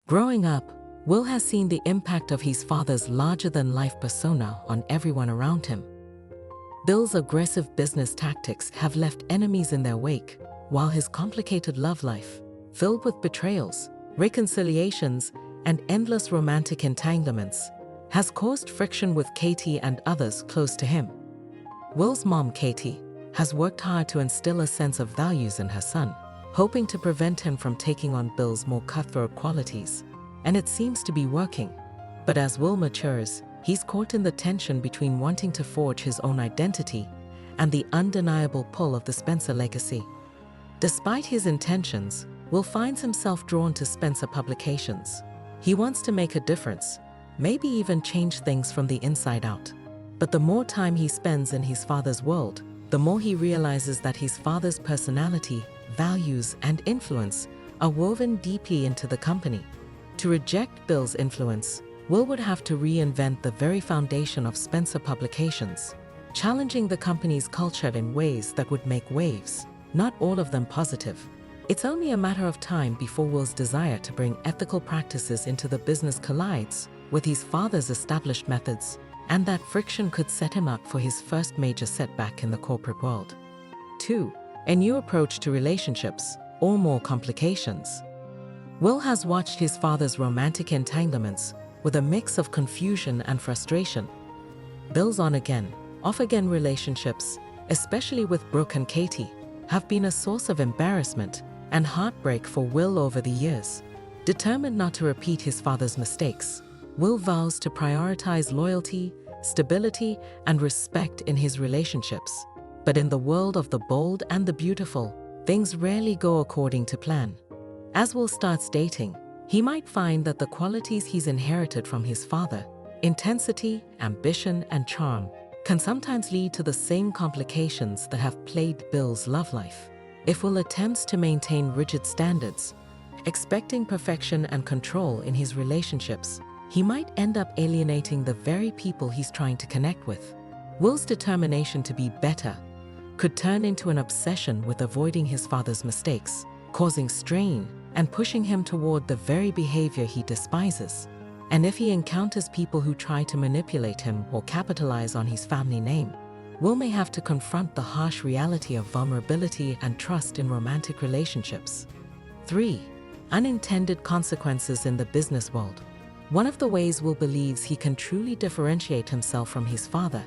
Growing up, Will has seen the impact of his father's larger-than-life persona on everyone around him. Bill's aggressive business tactics have left enemies in their wake, while his complicated love life, filled with betrayals, reconciliations, and endless romantic entanglements, has caused friction with Katie and others close to him. Will's mom, Katie, has worked hard to instill a sense of values in her son, hoping to prevent him from taking on Bill's more cutthroat qualities, and it seems to be working. But as Will matures, he's caught in the tension between wanting to forge his own identity and the undeniable pull of the Spencer legacy. Despite his intentions, Will finds himself drawn to Spencer Publications. He wants to make a difference, maybe even change things from the inside out. But the more time he spends in his father's world, the more he realizes that his father's personality, values, and influence are woven deeply into the company. To reject Bill's influence, Will would have to reinvent the very foundation of Spencer Publications, challenging the company's culture in ways that would make waves, not all of them positive. It's only a matter of time before Will's desire to bring ethical practices into the business collides with his father's established methods, and that friction could set him up for his first major setback in the corporate world. 2. A new approach to relationships, or more complications. Will has watched his father's romantic entanglements with a mix of confusion and frustration. Bill's on-again, off-again relationships, especially with Brooke and Katie, have been a source of embarrassment and heartbreak for Will over the years. Determined not to repeat his father's mistakes, Will vows to prioritize loyalty, stability, and respect in his relationships. But in the world of the bold and the beautiful, things rarely go according to plan. As Will starts dating, he might find that the qualities he's inherited from his father, intensity, ambition, and charm, can sometimes lead to the same complications that have plagued Bill's love life. If Will attempts to maintain rigid standards, expecting perfection and control in his relationships, he might end up alienating the very people he's trying to connect with. Will's determination to be better could turn into an obsession with avoiding his father's mistakes, causing strain and pushing him toward the very behavior he despises. And if he encounters people who try to manipulate him or capitalize on his family name, Will may have to confront the harsh reality of vulnerability and trust in romantic relationships. 3. Unintended consequences in the business world. One of the ways Will believes he can truly differentiate himself from his father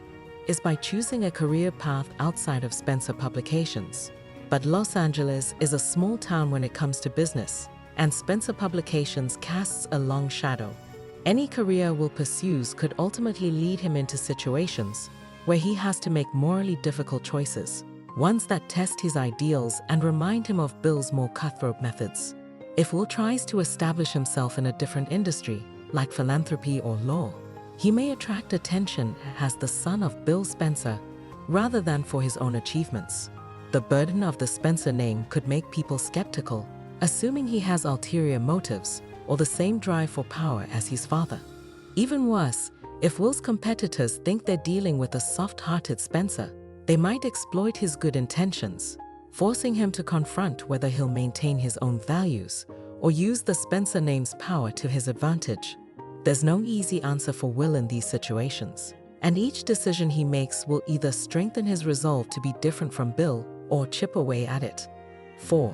is by choosing a career path outside of Spencer Publications. But Los Angeles is a small town when it comes to business, and Spencer Publications casts a long shadow. Any career Will pursues could ultimately lead him into situations where he has to make morally difficult choices, ones that test his ideals and remind him of Bill's more cutthroat methods. If Will tries to establish himself in a different industry, like philanthropy or law, he may attract attention as the son of Bill Spencer rather than for his own achievements. The burden of the Spencer name could make people skeptical, assuming he has ulterior motives or the same drive for power as his father. Even worse, if Will's competitors think they're dealing with a soft-hearted Spencer, they might exploit his good intentions, forcing him to confront whether he'll maintain his own values or use the Spencer name's power to his advantage. There's no easy answer for Will in these situations, and each decision he makes will either strengthen his resolve to be different from Bill or chip away at it. 4.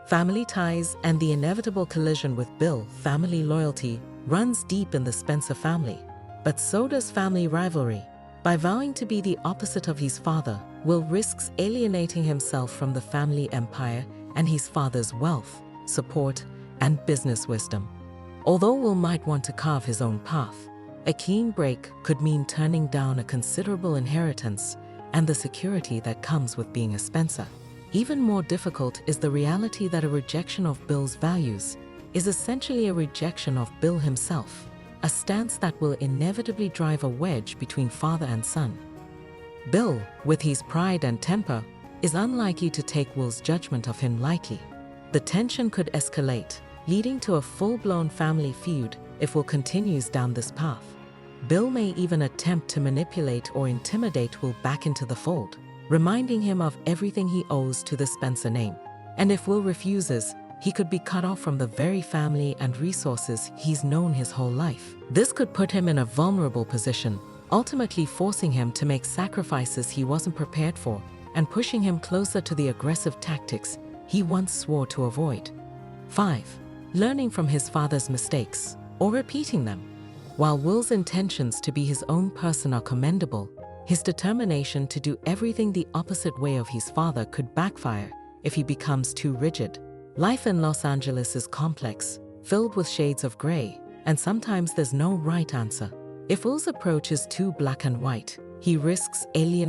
Family ties and the inevitable collision with Bill. Family loyalty runs deep in the Spencer family, but so does family rivalry. By vowing to be the opposite of his father, Will risks alienating himself from the family empire and his father's wealth, support, and business wisdom. Although Will might want to carve his own path, a clean break could mean turning down a considerable inheritance and the security that comes with being a Spencer. Even more difficult is the reality that a rejection of Bill's values is essentially a rejection of Bill himself, a stance that will inevitably drive a wedge between father and son. Bill, with his pride and temper, is unlikely to take Will's judgment of him lightly. The tension could escalate, leading to a full-blown family feud if Will continues down this path. Bill may even attempt to manipulate or intimidate Will back into the fold, reminding him of everything he owes to the Spencer name. And if Will refuses, he could be cut off from the very family and resources he's known his whole life. This could put him in a vulnerable position, ultimately forcing him to make sacrifices he wasn't prepared for and pushing him closer to the aggressive tactics he once swore to avoid. 5. Learning from his father's mistakes or repeating them. While Will's intentions to be his own person are commendable, his determination to do everything the opposite way of his father could backfire if he becomes too rigid. Life in Los Angeles is complex, filled with shades of gray, and sometimes there's no right answer. If Will's approach is too black and white, he risks alienating